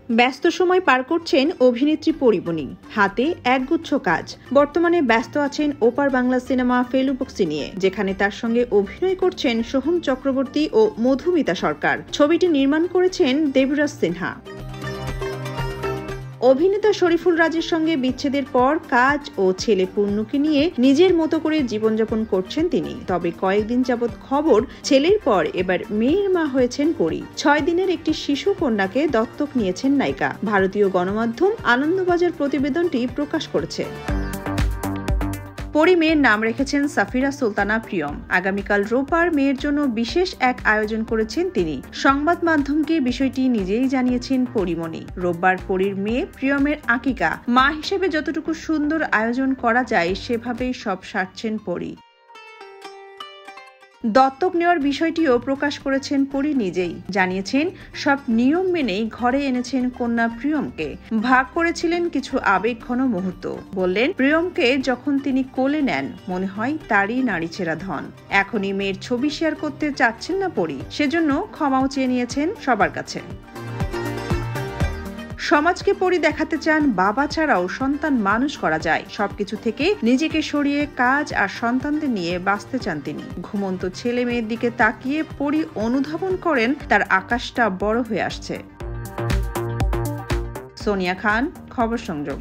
ব্যস্ত সময় পার করছেন অভিনেত্রী পরীমণি। হাতে একগুচ্ছ কাজ। বর্তমানে ব্যস্ত আছেন ওপার বাংলা সিনেমা ফেলুবক্সি নিয়ে, যেখানে তার সঙ্গে অভিনয় করছেন সোহম চক্রবর্তী ও মধুমিতা সরকার। ছবিটি নির্মাণ করেছেন দেবরাজ সিনহা। অভিনেতা শরীফুল রাজের সঙ্গে বিচ্ছেদের পর কাজ ও ছেলে পূর্ণকে নিয়ে নিজের মতো করে জীবনযাপন করছেন তিনি। তবে কয়েকদিন যাবৎ খবর, ছেলের পর এবার মেয়ের মা হয়েছেন পরী। 6 দিনের একটি শিশু কন্যাকে দত্তক নিয়েছেন নায়িকা। ভারতীয় গণমাধ্যম আনন্দবাজার প্রতিবেদনটি প্রকাশ করেছে। পরী মেয়ের নাম রেখেছেন সাফিরা সুলতানা প্রিয়ম। আগামীকাল রোববার মেয়ের জন্য বিশেষ এক আয়োজন করেছেন তিনি। সংবাদ মাধ্যমকে বিষয়টি নিজেই জানিয়েছেন পরীমণি। রোববার পরীর মেয়ে প্রিয়মের আকিকা। মা হিসেবে যতটুকু সুন্দর আয়োজন করা যায় সেভাবেই সব সারছেন পরী। দত্তক নেওয়ার বিষয়টিও প্রকাশ করেছেন পরী নিজেই। জানিয়েছেন, সব নিয়ম মেনেই ঘরে এনেছেন কন্যা প্রিয়মকে। ভাগ করেছিলেন কিছু আবেগঘন মুহূর্ত। বললেন, প্রিয়মকে যখন তিনি কোলে নেন মনে হয় তারই নাড়িচেরা ধন। এখনই মেয়ের ছবি শেয়ার করতে চাচ্ছেন না পরী, সেজন্য ক্ষমাও চেয়ে নিয়েছেন সবার কাছে। সমাজকে পরী দেখাতে চান বাবা ছাড়াও সন্তান মানুষ করা যায়। সবকিছু থেকে নিজেকে সরিয়ে কাজ আর সন্তানদের নিয়ে বাঁচতে চান তিনি। ঘুমন্ত ছেলে মেয়ের দিকে তাকিয়ে পরী অনুধাবন করেন তার আকাশটা বড় হয়ে আসছে। সোনিয়া খান, খবর সংযোগ।